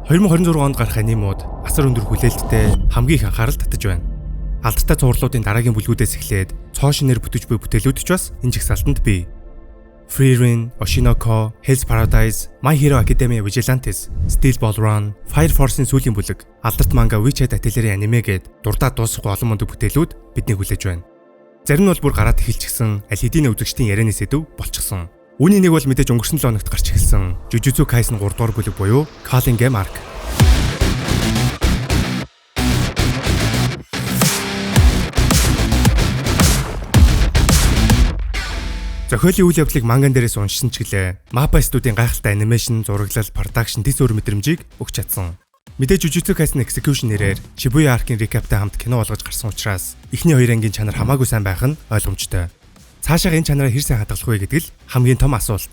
2026 онд гарах анимууд асар өндөр хүлээлттэй хамгийн их анхаарал татаж байна. Алдартай цувралуудын дараагийн бүлгүүдээс эхлээд цоо шинээр бүтэж буй бүтээлүүд ч бас энэ жагсаалтанд бий. Frieren, Oshinoko, Hell's Paradise, My Hero Academia Vigilantes, Steel Ball Run, Fire Force-ын сүүлийн бүлэг, алдарт манга Witched Atelier аниме гээд дурдаад дуусахгүй олон мундаг бүтээлүүд бидний хүлээж байна. Зарим нь бол бүр гараад эхэлчихсэн аль хэдийн үзэгчдийн ярианы сэдв болчихсон. Үүний нэг бол мэдээж өнгөрсөн 7 хоногт гарч эхэлсэн Jujutsu Kaisen 3 дугаар бүлэг буюу Calling Game Arc. Зохиолын үйл явдлыг манган дээрээс уншсан ч гэлээ Mappa студийн гайхалтай анимашн, зураглал, продакшн дэс өөр мэдрэмжийг өгч чадсан. Мэдээж Jujutsu Kaisen Execution нэрээр Shibuya Arc-ын recap-тай хамт кино болгож гарсан учраас эхний хоёр ангийн чанар хамаагүй сайн байх нь ойлгомжтой. Цаашаа энэ чанараа хэр сайн хадгалах вэ гэдэг л хамгийн том асуулт.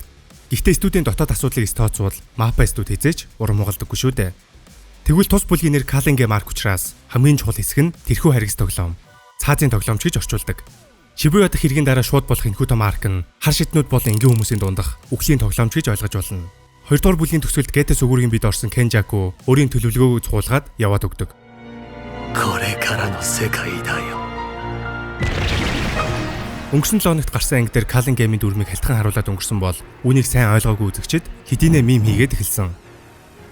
Гэхдээ студийн дотоод асуудлыг тооцвол Mappa студи хизээж урам угалдаггүй шүү дээ. Тэгвэл тус бүлгийн нэр Calling Game Arc учраас хамгийн чухал хэсэг нь тэрхүү харгас тоглоом. Цаазын тоглоомч гэж орчуулдаг. Shibuya дахь хэргийн дараа шууд болох энэхүү том арк нь хар шиднүүд болон энгийн хүмүүсийн дундах үхлийн тоглоомч гэж ойлгож болно. Хоёрдугаар бүлгийн төгсгөлд Geto Suguru-гийн бид орсон Kenjaku өөрийн төлөвлөгөөг цуулгаад яваад өгдөг. Өнгөрсөн 7 хоногт гарсан анги дээр Calling Game-ийн дүрмийг халтхан харуулад өнгөрсөн бол үүнийг сайн ойлгоогүй үзэгчид хэдийнэ мим хийгээд эхэлсэн.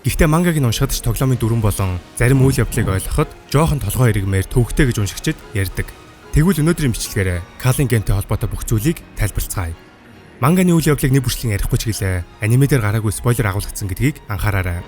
Гэхдээ мангаг нь уншихад ч тоглоомын дүрм болон зарим үйл явдлыг ойлгоход жоохон толгой эргэмээр төвөгтэй гэж уншигчид ярьдаг. Тэгвэл өнөөдрийн бичлэгээр Calling Game-тэй холбоотой бүх зүйлийг тайлбарлацгаая. Манганы үйл явдлыг нэг бүрчлэн ярихгүй ч гэлээ аниме дээр гараагүй спойлер агуулгдсан гэдгийг анхаараарай.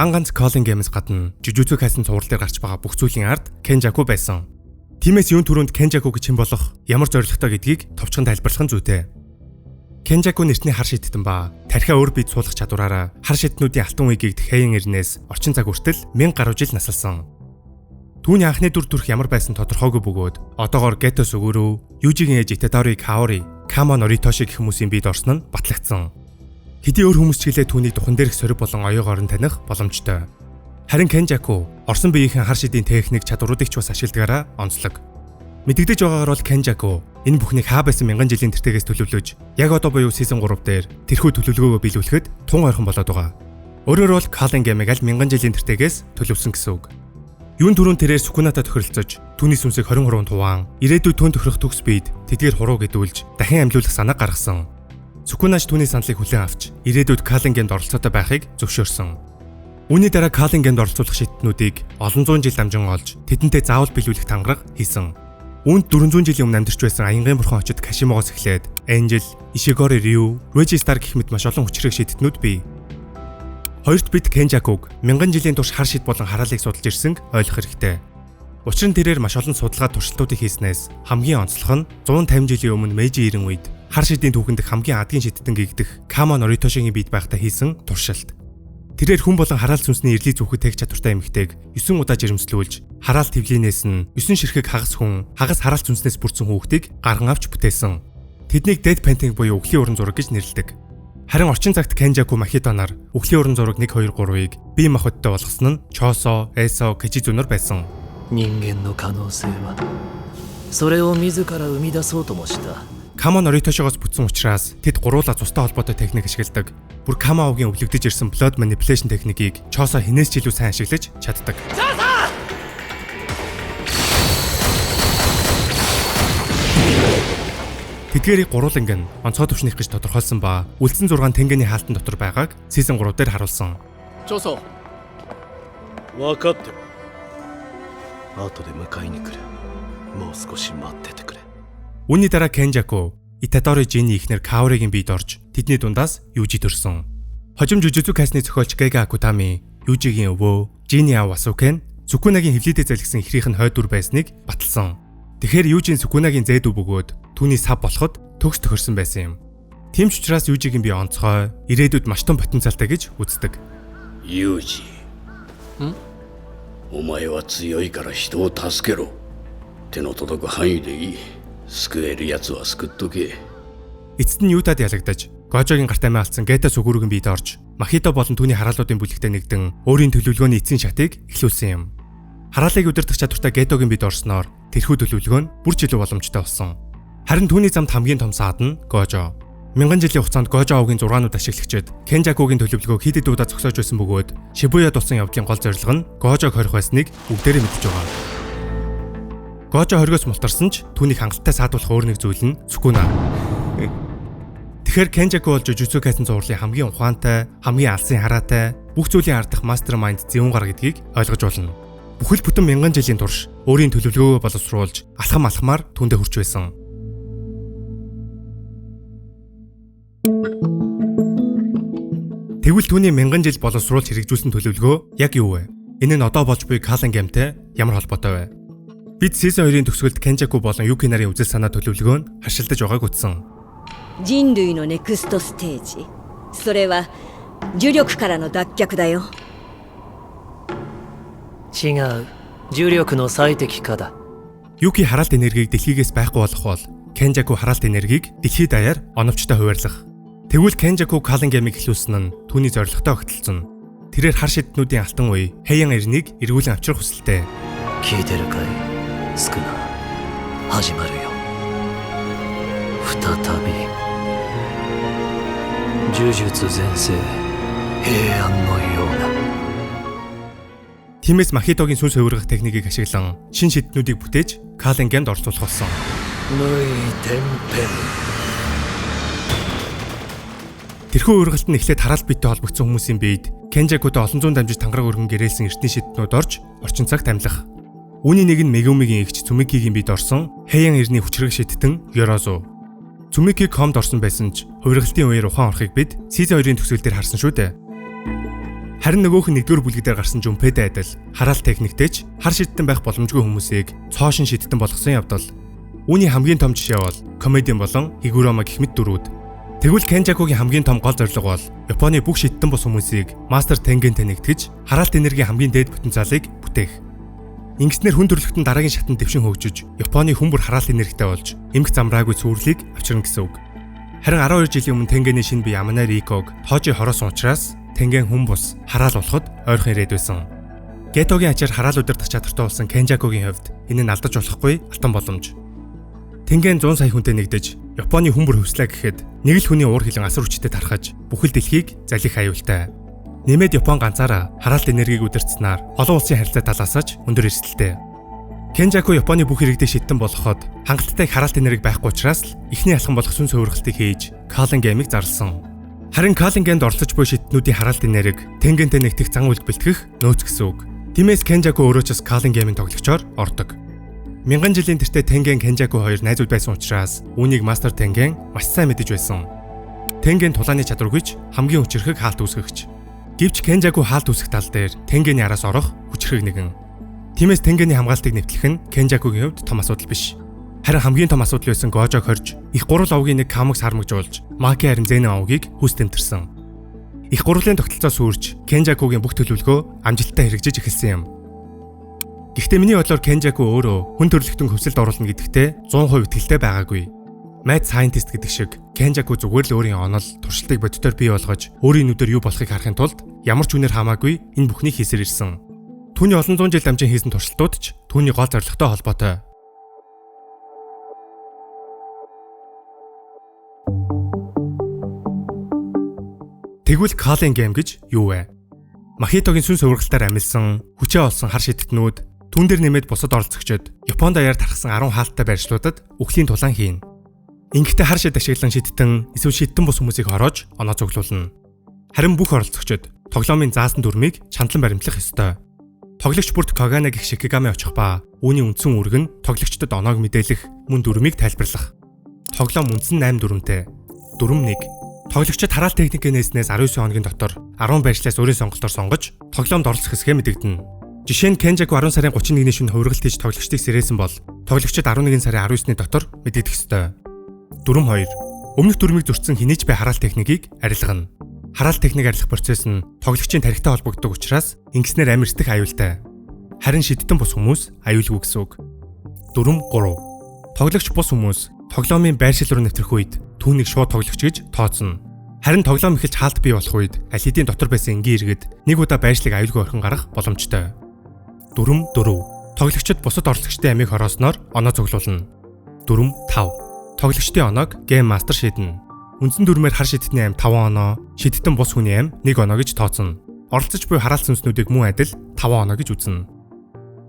Дан ганц Calling Game-с гадна Jujutsu Kaisen цуврал дээр гарч байгаа бүх зүйлийн ард Kenjaku байсан. Тиймээс юун түрүүнд Kenjaku гэж хэн болох ямар зорилготой гэдгийг товчхон тайлбарлах нь зүйтэй. Kenjaku нэртний хар шидтэн ба тархиа өөр бид суулгах чадвараараа хар шидтнүүдийн алтан үеийг хэйн ирнээс орчин цаг хүртэл 1000 гаруй жил насалсан. Түүний анхны дүр төрх ямар байсан тодорхойгүй бөгөөд одоогоор Geto Suguru, Yuji-гийн ээж Itadori Kaori, Kamo Noritoshi гэх хүмүүсийн биед орсон нь батлагдсан. Хэдий өөр хүмүүс ч гэлээ түүнийг духан дээрх сорив болон оюугаар нь таних боломжтой. Харин Kenjaku орсон биеийнхэн хар шидийн техник чадваруудыг ч бас ашигладагаараа онцлог. Мэдэгдэж байгаагаар бол Kenjaku энэ бүхнийг хаа байсан 1000 жилийн тэртегээс төлөвлөж яг одоо буюу season 3 дээр тэрхүү төлөвлөгөөгөө биелүүлэхэд тун ойрхон болоод байгаа. Өөрөөр бол Calling Game-ыг аль 1000 жилийн тэртегээс төлөвлөсөн гэсэн үг. Юун түрүүн тэрээр Sukunaтай тохиролцож түүний сүнсийг 23 туваан ирээдүйд түн тохирох төгс бид тэдгээр хуруу гэдүүлж дахин амьлуулах санаа гаргасан. Sukuna-ч түүний саналыг хүлээн авч ирээдүйд Calling Game-д оролцоотой байхыг зөвшөөрсөн. Үүний дараа Calling Game-д оролцуулах шийдтнүүдийг олон зуун жил дамжин олж тэдэнтэй заавал биелүүлэх тангараг хийсэн. Үүнд 400 жилийн өмнө амьдарч байсан аянгын бурхан очид Kashimogоос эхлээд Angel, Ishigori Ryu, Reggie-Star гэх мэт маш олон хүчрэг шийдтнүүд бий. Хоёрт бид Kenjaku-г 1000 жилийн турш хар шид болон хараалыг судалж ирсэнг ойлгох хэрэгтэй. Учир нь тэрээр маш олон судалгаа туршилтуудыг хийснээс хамгийн онцлог нь 150 жилийн өмнө Meiji 90 үед хар шидийн түүхэнд хамгийн адгийн шидтэн гэгдэх Kamo Noritoshiгийн биед байхдаа хийсэн туршилт. Тэрээр хүн болон хараал сүнсний эрлий зүрхэд тех чадвартай эмэгтэйг 9 удаа жирэмслүүлж хараал твлийнээс нь 9 ширхэг хагас хүн, хагас хараал сүнснээс бүрдсэн хүүхдийг гарган авч бүтээсэн. Тэднийг Dead Painting буюу үхлийн уран зураг гэж нэрлэдэг. Харин орчин цагт Kenjaku Mahito-нар үхлийн уран зураг 1 2 3-ыг бие махбодтой болгосон нь Choso, Eso, Kichizu-нар байсан. 人間の可能性はそれを自ら生み出そうともした。 Kamo Noritoshigoос бүтсэн учраас тэд гуруула цустай холбоотой техник ашигладаг. Бүр Kamo-гийн өвлөгдөж ирсэн blood manipulation техникийг Choso хинээс ч илүү сайн ашиглаж чаддаг. Тэдгээрийг гурууланг нь онцгой төвшних гэж тодорхойлсон ба үлдсэн 6 тэнгэний хаалтан дотор байгааг season 3 дээр харуулсан. Choso. 分かってる。後で迎えに来る。もう少し待っててくれ。 Үүний дараа Kenjaku, Itadori Jin-ийн эхнэр Kaori-гийн биед орж тэдний дундаас Yuji төрсөн. Хожим Jujutsu Kaisen-ийн зохиолч Gege Akutami, Yuji-гийн өвөө, Jin-ийн аав Wasuke нь Sukunaгийн хөвлөдөө залгисан ихрийнх нь хойд дүр байсныг баталсан. Тэгэхээр Yuji Sukunaгийн зээд үв бөгөөд түүний сав болоход төгс тохирсон байсан юм. Тийм ч учраас Yuji-гийн бие онцгой, ирээдүйд маш том потенциалтай гэж үздэг. Yuji. お前は強いから人を助けろ。手の届く範囲でいい。 救えるやつは救っとけ。 Эцэст нь Ютад ялагдаж, Gojo-гийн гарт амиа алдсан Geto Suguru-гийн биед орж, Mahito болон түүний хараалуудын бүлэгтээ нэгдэн өөрийн төлөвлөгөөний эцсийн шатыг эхлүүлсэн юм. Хараалыг удирдах чадвартай Гетогийн бид орсноор тэрхүү төлөвлөгөө нь бүр ч илүү боломжтой болсон. Харин түүний замд хамгийн том саад нь Гожо. Мянган жилийн хугацаанд Гожоогийн 6-нууд ашиглагчид Кенжакугийн төлөвлөгөөг хэд удаа зогсоож байсан бөгөөд Шибуя дуусан явдлын гол зорилго нь Гожог хорих байсныг бүгдээрээ мэдж байгаа. Гожо хоригоос мултарсан ч түүнийг хангалттай саадуулах өөр нэг зүйл нь Сукуна. Тэгэхээр Кенжаку бол Jujutsu Kaisen зурлын хамгийн ухаантай, хамгийн алсын хараатай, бүх зүйлийн ардах мастермайнд зэвүүн гар гэдгийг ойлгож болно. Бүхэл бүтэн мянган жилийн турш өөрийн төлөвлөгөөгөө боловсруулж алхам алхмаар түүндээ хүрч байсан. Тэгвэл түүний мянган жил боловсруулж хэрэгжүүлсэн төлөвлөгөө яг юу вэ? Энэ нь одоо болж буй Culling Game-тэй ямар холбоотой вэ? Бид Season 2-ын төгсгөлд Kenjaku болон Yuki нарын үзэл санаа төлөвлөгөө нь харшилдаж байгааг утсан. 人類のネクストステージ、それは重力からの脱却だよ。違う。重力の最適化だ。Yuki хараалт энергийг дэлхийгээс байхгүй болгох бол Kenjaku хараалт энергийг дэлхий даяар оновчтой хуваарлах. Тэгвэл Kenjaku Culling Game-ийг эхлүүлсэн нь түүний зорилготой огтлцсон. Тэрээр хар шиднүүдийн алтан үе Heian эрнийг эргүүлэн авчрах хүсэлтэй. 聞いてるかい？スクナ。始まるよ。再び。呪術全盛。平安のような。Тиймээс Махитогийн сүнс хувиргах техникийг ашиглан шин шиднүүдийг бүтээж Culling Game-д орцуулах болсон. Тэрхүү ургалт нь эхлээд хараалт биетэй холбогдсон хүмүүсийн биед Kenjaku-д олон зуун дамжиж тангараг өргөн гэрээлсэн эртний шиднүүд орж орчин цагт амьлах. Үүний нэг нь Megumi-гийн эгч Tsumiki-гийн биед орсон Heian эрний хүчрэг шидтэн Yorozu. Tsumiki комд орсон байсан ч хувиргалтын үеэр ухаан орохыг бид Season 2-ын төгсгөл дээр харсан шүү дээ. Харин нөгөөх нь нэгдүгээр бүлэг дээр гарсан Junpei-тэй адил хараалт техниктэй ч хар шидтэн байх боломжгүй хүмүүсийг цоошин шидтэн болгосон явдал. Үүний хамгийн том жишээ бол Comedian болон Higuruma гэх мэт дөрүүд. Тэгвэл Kenjaku-гийн хамгийн том гол зорилго бол Японы бүх шидтэн бус хүмүүсийг Master Tengen-тэй нэгтгэж хараалт энергийн хамгийн дээд потенциалыг бүтээх. Ингэснээр хүн төрөлхтөн дараагийн шатанд дэвшин хөгжиж Японы хүмүүр хараалт энергитэй болж эмх замраагүй цүүрлийг авчирна гэсэн үг. Харин 12 жилийн өмнө Tengen-ийн шинэ бие Yamane Rikog тоожи хороосон учраас Tengen хүн бус хараал болоход ойрхон ирээд байсан. Getoгийн ачаар хараал удирдах чадвартай болсон Kenjaku-гийн хувьд энэ нь алдаж болохгүй алтан боломж. Tengen 100 сая хүнтэй нэгдэж Японы хүмүүр хөвслээ гэхэд нэг л хүний уур хилэн асар хүчтэй тархаж бүхэл дэлхийг залих аюултай. Нэмээд Япон ганцаараа хараалт энергийг удирдсанаар олон улсын харилцаа талаас ч өндөр эрсдэлтэй. Kenjaku Японы бүх иргэдэд шидтэн болгоход хангалттай хараалт энерги байхгүй учраас л эхний алхам болох сүнс хувиргалтыг хийж Culling Game-ийг зарласан. Харин Culling Game-д оролцож буй шидтнүүдийн хараалт энерги Tengen-тэй нэгтгэх зан үйлд бэлтгэх нөөц гэсэн үг. Тиймээс Kenjaku өөрөө ч Culling Game-ийн тоглогчоор ордог. Мянган жилийн тэртээ Tengen Kenjaku хоёр найзууд байсан учраас үүнийг Master Tengen маш сайн мэдэж байсан. Tengen тулааны чадваргүй ч хамгийн хүчирхэг хаалт үүсгэгч. Гэвч Kenjaku хаалт үүсгэх тал дээр Tengen-ийн араас орох хүчирхэг нэгэн. Тиймээс Tengen-ийн хамгаалтыг нэвтлэх нь Kenjaku-гийн хувьд том асуудал биш. Харин хамгийн том асуудал байсан Gojog хорж их гурвал овгийн нэг Kamux хармагжуулж Maki харин Zen овгийг хүс тэмтэрсэн. Их гурвлын тогтолцоо сүрж Kenjaku-гийн бүх төлөвлөгөө амжилттай хэрэгжиж эхэлсэн юм. Гэхдээ миний бодлоор Kenjaku өөрөө хүн төрөлхтөн хөвсөлд оруулна гэдэгтээ 100% итгэлтэй байгаагүй. Mad Scientist гэдэг шиг Kenjaku зүгээр л өөрийн онол, туршилтыг бодитоор бий болгож өөрийн нүдээр юу болохыг харахын тулд ямар ч үнээр хамаагүй энэ бүхнийг хийсээр ирсэн. Түүний олон зуун жил дамжин хийсэн туршилтууд ч түүний гол зорилготой холбоотой. Тэгвэл Culling Game гэж юу вэ? Махитогийн сүнс хувиргалтаар амилсан, хүчээ олсон хар шидтнүүд түүн дээр нэмээд бусад оролцогчид Япон даяар тархсан 10 хаалттай байршлуудад үхлийн тулаан хийн. Ингэхдээ хар шид ашиглан шидтэн эсвэл шидтэн бус хүмүүсийг хороож оноо цуглуулна. Харин бүх оролцогчид тоглоомын заасан дүрмийг чандлан баримтлах ёстой. Тоглогч бүрт Kagane гэх Shikigami очих ба үүний үндсэн үүрэг нь тоглогчдод оноог мэдээлэх, мөн дүрмийг тайлбарлах. Тоглоом үндсэн 8 дүрмтэй. Дүрм 1. Тоглогчид хараалт техникээ нээснээс 19 хоногийн дотор 10 байршлаас өөрийн сонголтоор сонгож тоглоомд оролцох хэсгээ мэдэгдэнэ. Жишээ нь Kenjaku 10 сарын 31-ний шөнө хувиргалт хийж тоглогчдыг сэрээсэн бол тоглогчид 11 сарын 19-ний дотор мэдэгдэх ёстой. Дүрм 2. Өмнөх дүрмийг зөрчсөн хинээж бай хараалт техникийг арилгана. Хараалт техник арилгах процесс нь тоглогчийн тархитай холбогддог учраас ингэснээр амь эрсдэх аюултай. Харин шидтэн бус хүмүүс аюулгүй гэсэн үг. Дүрм 3. Тоглогч бус хүмүүс тоглоомын байршил руу нэвтрэх үед түүнийг шууд тоглогч гэж тооцно. Харин тоглоом эхэлж хаалт бий болох үед аль хэдийн дотор байсан энгийн иргэд нэг удаа байршлыг аюулгүй орхин гарах боломжтой. Дүрм 4. Тоглогчид бусад оролцогчдын амийг хороосноор оноо цуглуулна. Дүрм 5. Тоглогчдын оноог Game Master шийднэ. Үндсэн дүрмээр хар шидэтний аим 5 оноо, шидэтэн бус хүний аим 1 оноо гэж тооцно. Оролцож буй хараалт сүнснүүдийг мөн адил 5 оноо гэж үзнэ.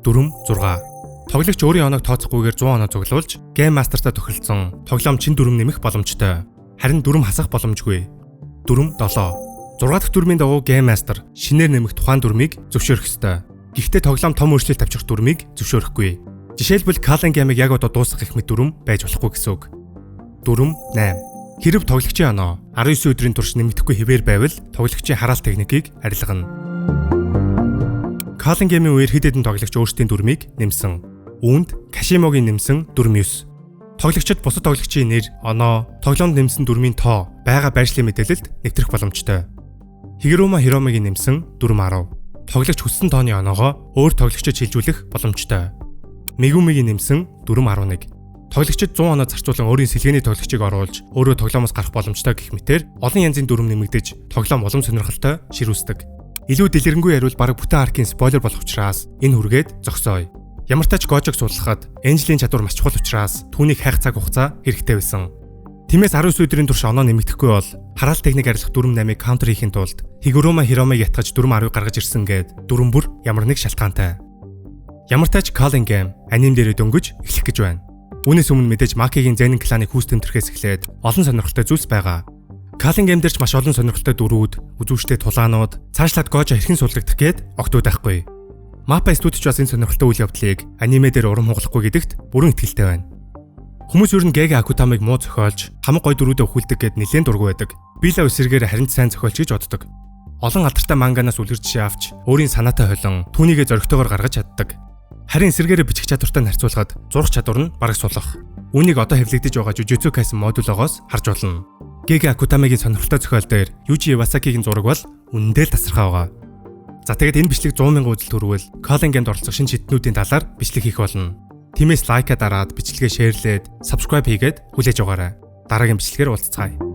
Дүрм 6. Тоглогч өөрийн оноог тооцохгүйгээр 100 оноо цуглуулж, Game Master-тай тохиролцсон тоглоом чин дүрм нэмэх боломжтой. Харин дүрм хасах боломжгүй. Дүрм 7. 6 дахь дүрмийн дагуу Game Master шинээр нэмэх тухайн дүрмийг зөвшөөрөх ёстой. Гэхдээ тоглоом том өөрчлөлт авчих дүрмийг зөвшөөрөхгүй. Жишээлбэл Culling Game-ыг яг одоо дуусгах их мэт дүрм байж болохгүй гэсэн үг. Дүрм 8. Хэрэв тоглогчийн оноо 19 өдрийн турш нэмэгдэхгүй хэвээр байвал тоглогчийн хараалт техникийг арилгана. Culling Game-ийн үеэр хэд хэдэн тоглогч өөрсдийн дүрмийг нэмсэн. Үүнд Kashimoгийн нэмсэн дүрм 9. Тоглогчид бусад тоглогчийн нэр, оноо, тоглоомд нэмсэн дүрмийн тоо, байгаа байршлын мэдээлэлд нэвтрэх боломжтой. Higuruma Hiromiгийн нэмсэн дүрм 10. Тоглогч хүссэн тооны оноогоо өөр тоглогчид шилжүүлэх боломжтой. Megumiгийн нэмсэн дүрм 11. Тоглогчид 100 оноо зарцуулан өөрийн сэлгээний тоглогчийг оруулж, өөрөө тоглоомоос гарах боломжтой гэх мэтээр олон янзын дүрм нэмэгдэж, тоглоом улам сонирхолтой ширүүсдэг. Илүү дэлгэрэнгүй ярил бараг бүтэн аркийн спойлер болох учраас энэ хүргээд зогсооё. Ямар ч тач Gojog судлахад Angel-ийн чадвар маш чухал учраас түүнийг хайх цаг хугацаа хэрэгтэй байсан. Тиймээс 19 өдрийн турш оноо нэмэгдэхгүй бол хараалт техник арилгах дүрм 8-ыг каунтер хийхин тулд Higuruma Hiromig ятгаж дүрм 10-ыг гаргаж ирсэн гээд дүрм бүр ямар нэг шалтгаантай. Ямар тач Culling Game аним дээр дөнгөж эхлэх гэж байна. Үүнээс өмнө мэдээж Makiгийн Zenin кланыг хүүс тэмдэрхээс эхлээд олон сонирхолтой зүйлс байгаа. Culling Game дээр ч маш олон сонирхолтой дүрүүд, үзүүштэй тулаанууд, цаашлаад Gojo хэрхэн суулгагдах гээд огтуд байхгүй. Mappa студич бас энэ сонирхолтой үйл явдлыг аниме дээр урам хугалахгүй гэдэгт бүрэн итгэлтэй байна. Хүмүүс ер нь Gege Akutamыг муу зохиолж, хамаг гой дүрүүдэд өхүүлдэг гэд нэлээд дургу байдаг. Би л эсрэгээр харин сайн зохиолч гэж боддог. Олон алдартай манганаас үлгэр жишээ авч, өөрийн санаатай холон түүнийгээ зоригтойгоор гаргаж чаддаг. Харин эсрэгээр бичих чадвартай харьцуулахад зурх чадвар нь бараг сулах. Үүнийг одоо хэвлэгдэж байгаа Jujutsu Kaisen модулоогоос харж болно. Gege Akutamигийн сонирхолтой зохиол дээр Yuji Iwasakигийн зураг бол үнэндээ л тасархай байгаа. За тэгээд энэ бичлэг 100,000 үзэл төрвөл Culling Game-д оролцох шинэ шиднүүдийн талаар бичлэг хийх болно. Тиймээс лайка дараад, бичлэгээ шеэрлээд, subscribe хийгээд хүлээж аваарай. Дараагийн бичлэгээр уулзцгаая.